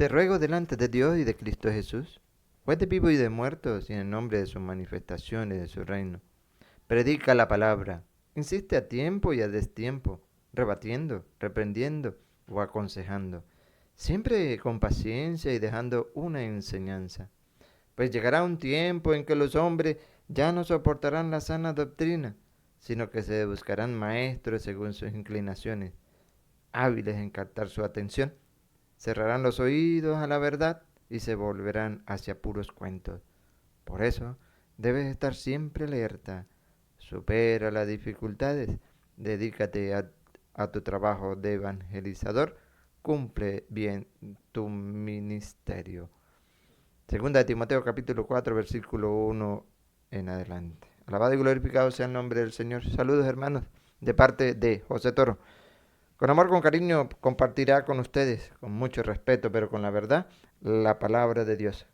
Te ruego delante de Dios y de Cristo Jesús, juez de vivos y de muertos, y en el nombre de sus manifestaciones y de su reino. Predica la palabra, insiste a tiempo y a destiempo, rebatiendo, reprendiendo o aconsejando, siempre con paciencia y dejando una enseñanza. Pues llegará un tiempo en que los hombres ya no soportarán la sana doctrina, sino que se buscarán maestros según sus inclinaciones, hábiles en captar su atención. Cerrarán los oídos a la verdad y se volverán hacia puros cuentos. Por eso, debes estar siempre alerta. Supera las dificultades. Dedícate a tu trabajo de evangelizador. Cumple bien tu ministerio. Segunda de Timoteo capítulo 4 versículo 1 en adelante. Alabado y glorificado sea el nombre del Señor. Saludos hermanos de parte de José Toro. Con amor, con cariño, compartirá con ustedes, con mucho respeto, pero con la verdad, la palabra de Dios.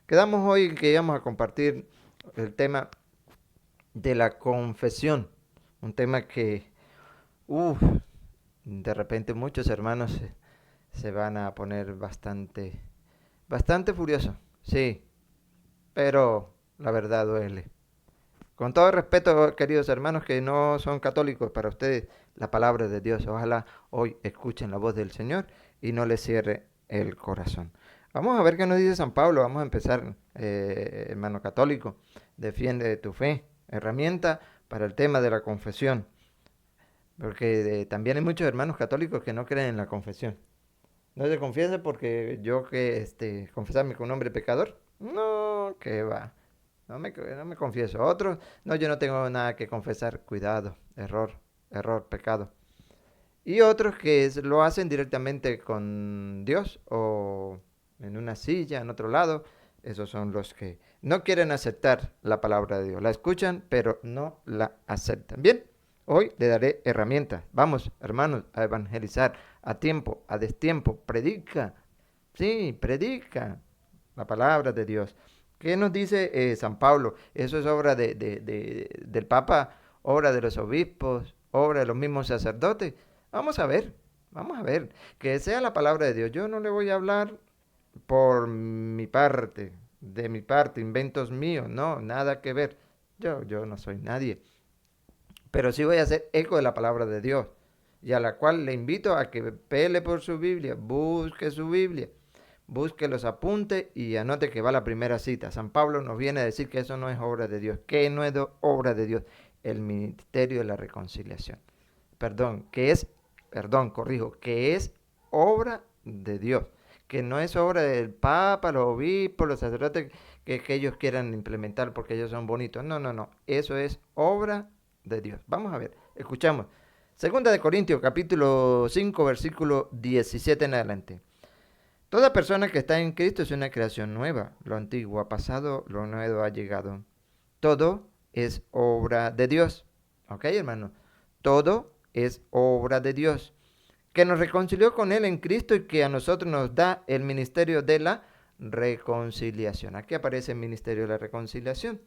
Quedamos hoy que íbamos a compartir el tema de la confesión, un tema que, uff, de repente muchos hermanos se van a poner bastante furiosos, sí, pero la verdad duele. Con todo respeto, queridos hermanos que no son católicos, para ustedes la palabra de Dios. Ojalá hoy escuchen la voz del Señor y no les cierre el corazón. Vamos a ver qué nos dice San Pablo. Vamos a empezar, hermano católico. Defiende tu fe. Herramienta para el tema de la confesión. Porque también hay muchos hermanos católicos que no creen en la confesión. No se confiesa porque yo que confesarme con un hombre pecador. No, que va. No me confieso. Otros, no, yo no tengo nada que confesar. Cuidado, error, pecado. Y otros que lo hacen directamente con Dios o en una silla, en otro lado. Esos son los que no quieren aceptar la palabra de Dios. La escuchan, pero no la aceptan. Bien, hoy le daré herramientas. Vamos, hermanos, a evangelizar a tiempo, a destiempo. Predica. Sí, predica la palabra de Dios. ¿Qué nos dice San Pablo? Eso es obra del Papa, obra de los obispos, obra de los mismos sacerdotes. Vamos a ver, vamos a ver. Que sea la palabra de Dios. Yo no le voy a hablar por mi parte, de mi parte, inventos míos, no, nada que ver. Yo no soy nadie. Pero sí voy a hacer eco de la palabra de Dios. Y a la cual le invito a que pele por su Biblia, busque su Biblia, busque los apuntes y anote que va la primera cita. San Pablo nos viene a decir que eso no es obra de Dios. ¿Qué no es obra de Dios? El ministerio de la reconciliación. Corrijo, que es obra de Dios. Que no es obra del Papa, los obispos, los sacerdotes que ellos quieran implementar porque ellos son bonitos. No, no, no. Eso es obra de Dios. Vamos a ver, escuchamos. Segunda de Corintios, capítulo 5, versículo 17 en adelante. Toda persona que está en Cristo es una creación nueva. Lo antiguo ha pasado, lo nuevo ha llegado. Todo es obra de Dios. ¿Ok, hermano? Todo es obra de Dios, que nos reconcilió con Él en Cristo y que a nosotros nos da el ministerio de la reconciliación. Aquí aparece el ministerio de la reconciliación.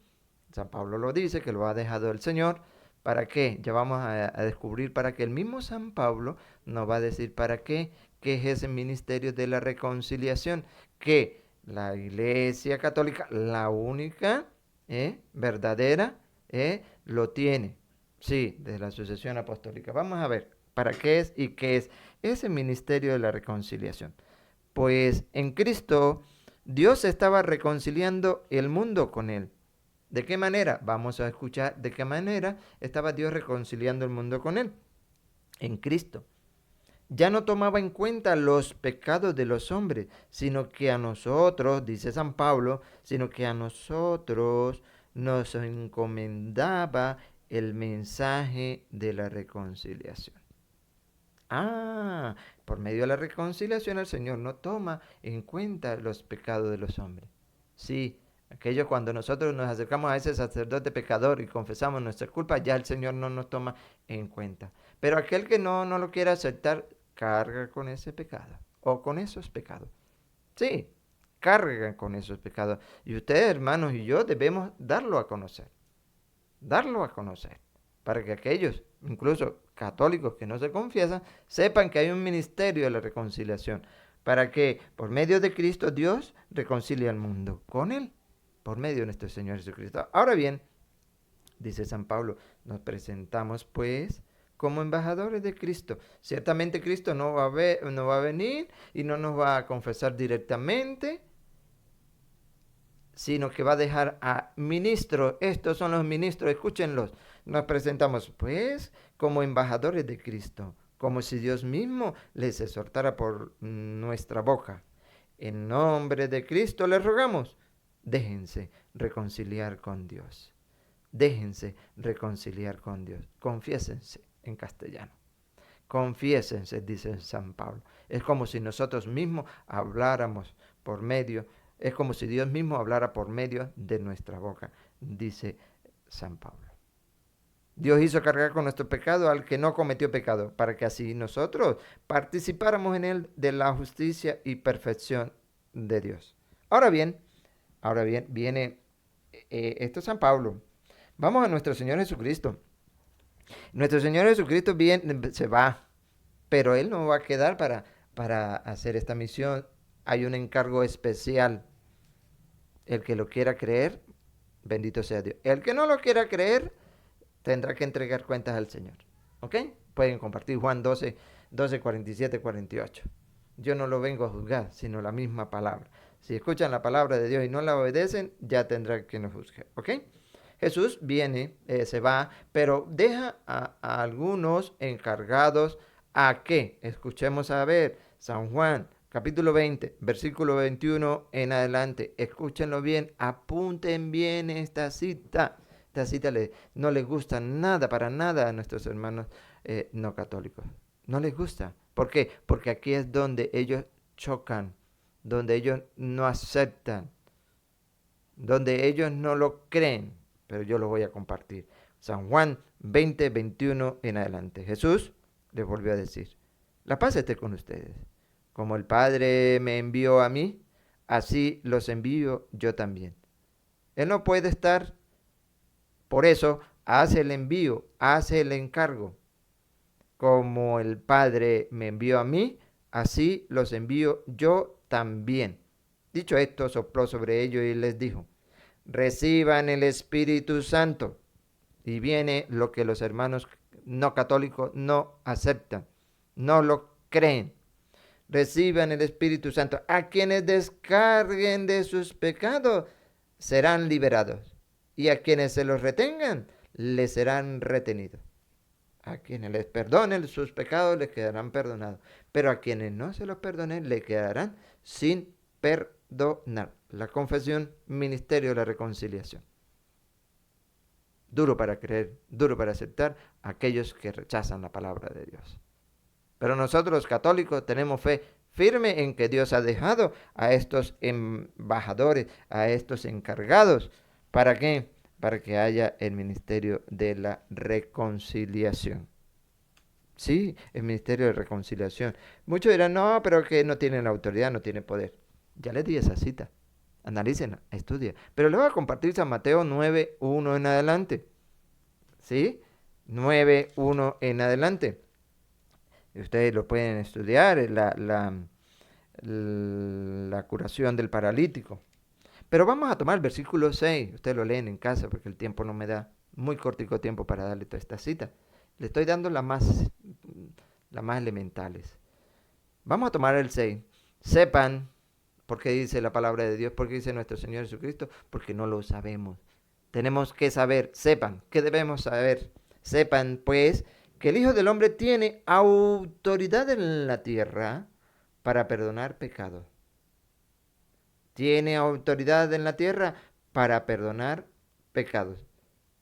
San Pablo lo dice, que lo ha dejado el Señor. ¿Para qué? Ya vamos a descubrir para qué. El mismo San Pablo nos va a decir para qué, qué es ese ministerio de la reconciliación, que la Iglesia Católica, la única, verdadera, lo tiene. Sí, desde la sucesión apostólica. Vamos a ver para qué es y qué es ese ministerio de la reconciliación. Pues en Cristo Dios estaba reconciliando el mundo con Él. ¿De qué manera? Vamos a escuchar de qué manera estaba Dios reconciliando el mundo con Él. En Cristo. Ya no tomaba en cuenta los pecados de los hombres, sino que a nosotros, dice San Pablo, sino que a nosotros nos encomendaba el mensaje de la reconciliación. Ah, por medio de la reconciliación el Señor no toma en cuenta los pecados de los hombres. Sí, aquello cuando nosotros nos acercamos a ese sacerdote pecador y confesamos nuestras culpas, ya el Señor no nos toma en cuenta. Pero aquel que no lo quiere aceptar, carga con ese pecado o con esos pecados. Sí, carga con esos pecados. Y ustedes, hermanos, y yo debemos darlo a conocer, para que aquellos, incluso católicos que no se confiesan, sepan que hay un ministerio de la reconciliación. para que por medio de Cristo Dios reconcilie al mundo con Él, por medio de nuestro Señor Jesucristo. Ahora bien, dice San Pablo, nos presentamos pues como embajadores de Cristo. Ciertamente Cristo no va a venir y no nos va a confesar directamente, sino que va a dejar a ministros. Estos son los ministros, escúchenlos. Nos presentamos pues como embajadores de Cristo, como si Dios mismo les exhortara por nuestra boca. En nombre de Cristo les rogamos, déjense reconciliar con Dios. Déjense reconciliar con Dios. Confiésense en castellano. Confiésense, dice San Pablo. Es como si nosotros mismos habláramos por medio, es como si Dios mismo hablara por medio de nuestra boca, dice San Pablo. Dios hizo cargar con nuestro pecado al que no cometió pecado, para que así nosotros participáramos en él de la justicia y perfección de Dios. Ahora bien, viene esto es San Pablo. Vamos a nuestro Señor Jesucristo. Nuestro Señor Jesucristo se va, pero Él no va a quedar para hacer esta misión. Hay un encargo especial. El que lo quiera creer, bendito sea Dios. El que no lo quiera creer, tendrá que entregar cuentas al Señor. ¿Ok? Pueden compartir Juan 12, 47, 48. Yo no lo vengo a juzgar, sino la misma palabra. Si escuchan la palabra de Dios y no la obedecen, ya tendrá que nos juzgar. ¿Ok? Jesús viene, se va, pero deja a algunos encargados a qué. Escuchemos a ver, San Juan, capítulo 20, versículo 21 en adelante. Escúchenlo bien, apunten bien esta cita. Esta cita no les gusta nada, para nada a nuestros hermanos no católicos. No les gusta. ¿Por qué? Porque aquí es donde ellos chocan, donde ellos no aceptan, donde ellos no lo creen, pero yo lo voy a compartir. San Juan 20, 21 en adelante. Jesús les volvió a decir, la paz esté con ustedes. Como el Padre me envió a mí, así los envío yo también. Él no puede estar, por eso hace el envío, hace el encargo. Como el Padre me envió a mí, así los envío yo también. Dicho esto, sopló sobre ellos y les dijo, reciban el Espíritu Santo. Y viene lo que los hermanos no católicos no aceptan, no lo creen. Reciban el Espíritu Santo. A quienes descarguen de sus pecados serán liberados. Y a quienes se los retengan, les serán retenidos. A quienes les perdonen sus pecados, les quedarán perdonados. Pero a quienes no se los perdonen, les quedarán sin perdonar. La confesión, ministerio de la reconciliación. Duro para creer, duro para aceptar a aquellos que rechazan la palabra de Dios. Pero nosotros los católicos tenemos fe firme en que Dios ha dejado a estos embajadores, a estos encargados. ¿Para qué? Para que haya el ministerio de la reconciliación. Sí, el ministerio de reconciliación. Muchos dirán, no, pero que no tienen autoridad, no tienen poder. Ya les di esa cita. Analícenla, estudien. Pero les voy a compartir San Mateo 9, 1 en adelante. ¿Sí? 9, 1 en adelante. Ustedes lo pueden estudiar, la curación del paralítico. Pero vamos a tomar el versículo 6. Ustedes lo leen en casa porque el tiempo no me da muy cortico tiempo para darle toda esta cita. Le estoy dando las más elementales. Vamos a tomar el 6. Sepan, porque dice la palabra de Dios, porque dice nuestro Señor Jesucristo, porque no lo sabemos. Tenemos que saber, sepan, ¿qué debemos saber? Sepan, pues, que el Hijo del Hombre tiene autoridad en la tierra para perdonar pecados. Tiene autoridad en la tierra para perdonar pecados.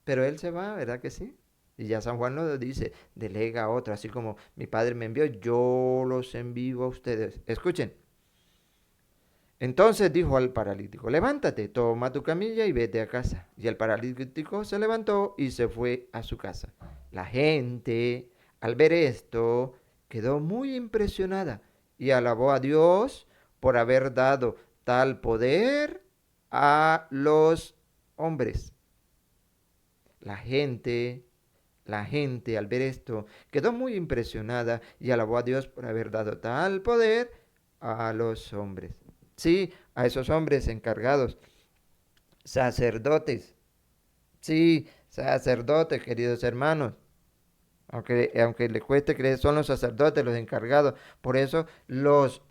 Pero Él se va, ¿verdad que sí? Y ya San Juan lo dice, delega a otro, así como mi Padre me envió, yo los envío a ustedes. Escuchen. Entonces dijo al paralítico, levántate, toma tu camilla y vete a casa. Y el paralítico se levantó y se fue a su casa. La gente, al ver esto, quedó muy impresionada y alabó a Dios por haber dado tal poder a los hombres. La gente al ver esto quedó muy impresionada y alabó a Dios por haber dado tal poder a los hombres. Sí, a esos hombres encargados, sacerdotes. Sí, sacerdotes, queridos hermanos. Aunque le cueste creer, son los sacerdotes los encargados. Por eso los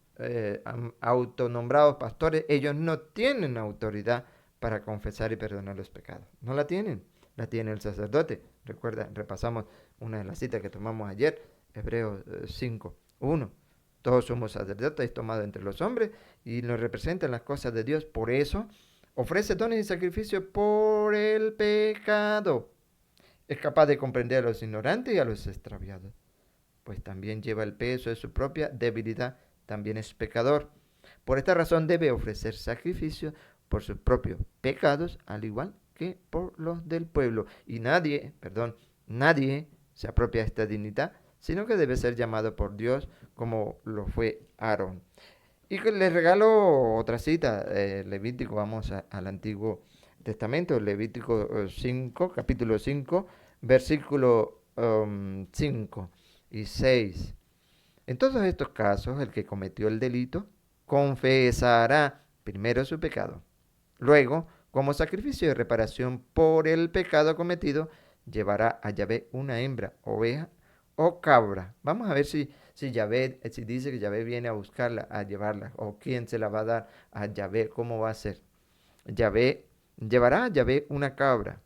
autonombrados pastores, ellos no tienen autoridad para confesar y perdonar los pecados. No la tienen, la tiene el sacerdote. Recuerda, repasamos una de las citas que tomamos ayer, Hebreos 5, 1. Todos somos sacerdotes tomados entre los hombres y nos representan las cosas de Dios. Por eso ofrece dones y sacrificios por el pecado. Es capaz de comprender a los ignorantes y a los extraviados, pues también lleva el peso de su propia debilidad, también es pecador. Por esta razón debe ofrecer sacrificio por sus propios pecados, al igual que por los del pueblo. Y nadie se apropia de esta dignidad, sino que debe ser llamado por Dios como lo fue Aarón. Y les regalo otra cita, Levítico, vamos al Antiguo Testamento, Levítico 5, capítulo 5, versículo 5 y 6. En todos estos casos, el que cometió el delito confesará primero su pecado. Luego, como sacrificio de reparación por el pecado cometido, llevará a Yahvé una hembra, oveja o cabra. Vamos a ver si Yahvé, si dice que Yahvé viene a buscarla, a llevarla, o quién se la va a dar a Yahvé, cómo va a ser. Yahvé llevará a Yahvé una cabra,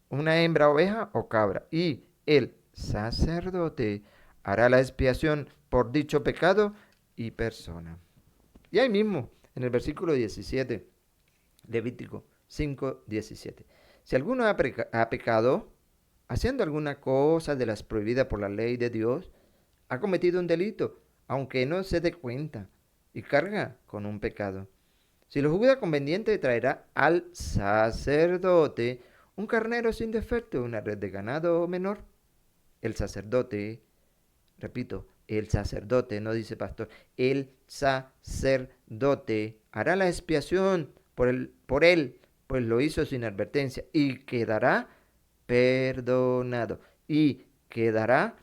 una hembra, oveja o cabra, y el sacerdote hará la expiación por dicho pecado y persona. Y ahí mismo, en el versículo 17, Levítico 5, 17. Si alguno ha pecado, haciendo alguna cosa de las prohibidas por la ley de Dios, ha cometido un delito, aunque no se dé cuenta, y carga con un pecado. Si lo juzga conveniente, traerá al sacerdote un carnero sin defecto, una red de ganado menor. El sacerdote, repito, el sacerdote, no dice pastor, el sacerdote hará la expiación por él, pues lo hizo sin advertencia, y quedará perdonado. Y quedará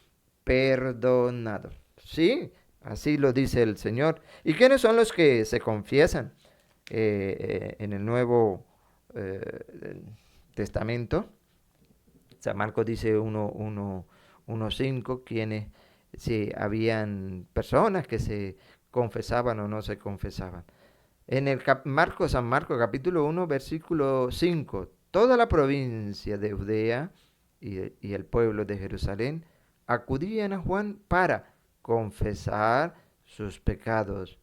perdonado. Sí, así lo dice el Señor. ¿Y quiénes son los que se confiesan en el Nuevo Testamento? San Marcos dice 1:5, quienes si habían personas que se confesaban o no se confesaban. En el San Marcos capítulo 1, versículo 5, toda la provincia de Judea y el pueblo de Jerusalén acudían a Juan para confesar sus pecados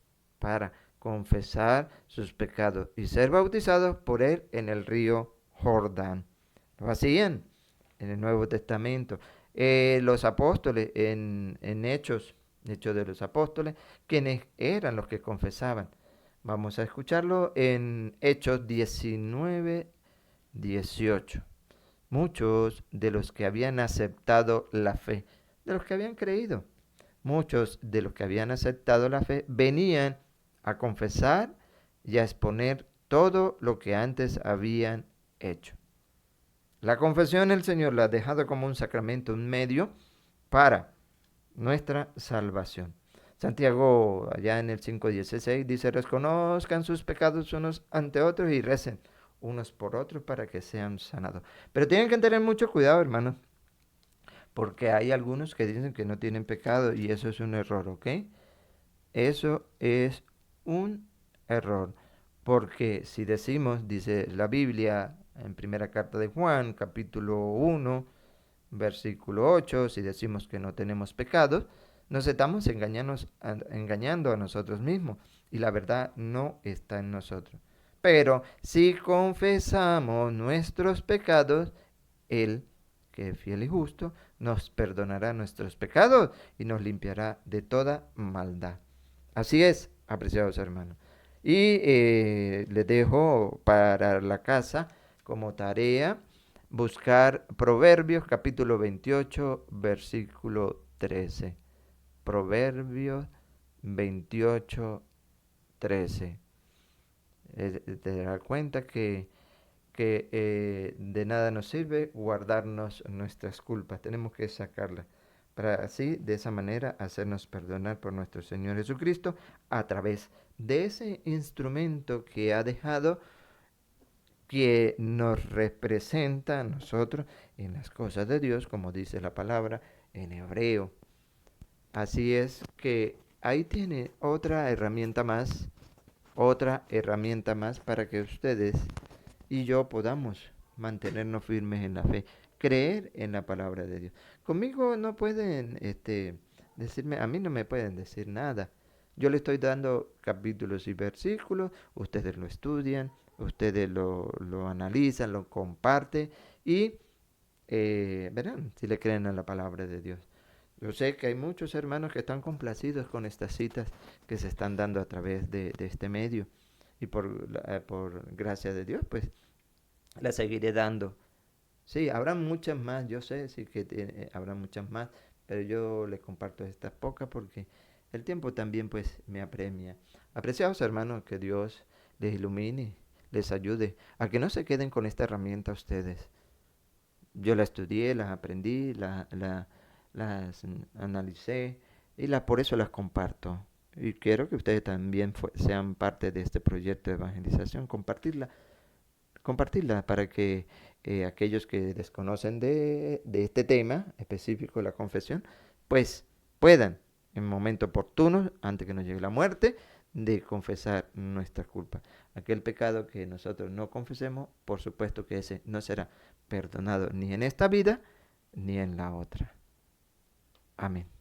y ser bautizados por él en el río Jordán. Lo hacían en el Nuevo Testamento. Los apóstoles en Hechos de los Apóstoles, quienes eran los que confesaban. Vamos a escucharlo en Hechos 19, 18. Muchos de los que habían aceptado la fe, de los que habían creído, muchos de los que habían aceptado la fe venían a confesar y a exponer todo lo que antes habían hecho. La confesión el Señor la ha dejado como un sacramento, un medio para nuestra salvación. Santiago, allá en el 5:16, dice, reconozcan sus pecados unos ante otros y recen unos por otros para que sean sanados. Pero tienen que tener mucho cuidado, hermanos, porque hay algunos que dicen que no tienen pecado y eso es un error, ¿ok? Eso es un error, porque si decimos, dice la Biblia en primera carta de Juan, capítulo 1, versículo 8, si decimos que no tenemos pecados, nos estamos engañando a nosotros mismos y la verdad no está en nosotros. Pero si confesamos nuestros pecados, Él, que es fiel y justo, nos perdonará nuestros pecados y nos limpiará de toda maldad. Así es, apreciados hermanos. Y les dejo para la casa como tarea buscar Proverbios capítulo 28, versículo 13. Proverbios 28, 13. Te darás cuenta que de nada nos sirve guardarnos nuestras culpas. Tenemos que sacarlas para así, de esa manera, hacernos perdonar por nuestro Señor Jesucristo a través de ese instrumento que ha dejado, que nos representa a nosotros en las cosas de Dios, como dice la palabra en hebreo. Así es que ahí tiene otra herramienta más para que ustedes y yo podamos mantenernos firmes en la fe, creer en la palabra de Dios. Conmigo no pueden decirme, a mí no me pueden decir nada. Yo le estoy dando capítulos y versículos, ustedes lo estudian, ustedes lo analizan, lo comparten y verán si le creen a la palabra de Dios. Yo sé que hay muchos hermanos que están complacidos con estas citas que se están dando a través de este medio. Y por gracia de Dios, pues la seguiré dando. Sí, habrá muchas más, yo sé, sí que habrá muchas más, pero yo les comparto estas pocas porque el tiempo también pues me apremia. Apreciados hermanos, que Dios les ilumine, les ayude a que no se queden con esta herramienta ustedes. Yo la estudié, las aprendí, las analicé y por eso las comparto. Y quiero que ustedes también sean parte de este proyecto de evangelización, compartirla para que aquellos que desconocen de este tema específico de la confesión, pues puedan en momento oportuno, antes que nos llegue la muerte, de confesar nuestra culpa. Aquel pecado que nosotros no confesemos, por supuesto que ese no será perdonado ni en esta vida ni en la otra. Amén.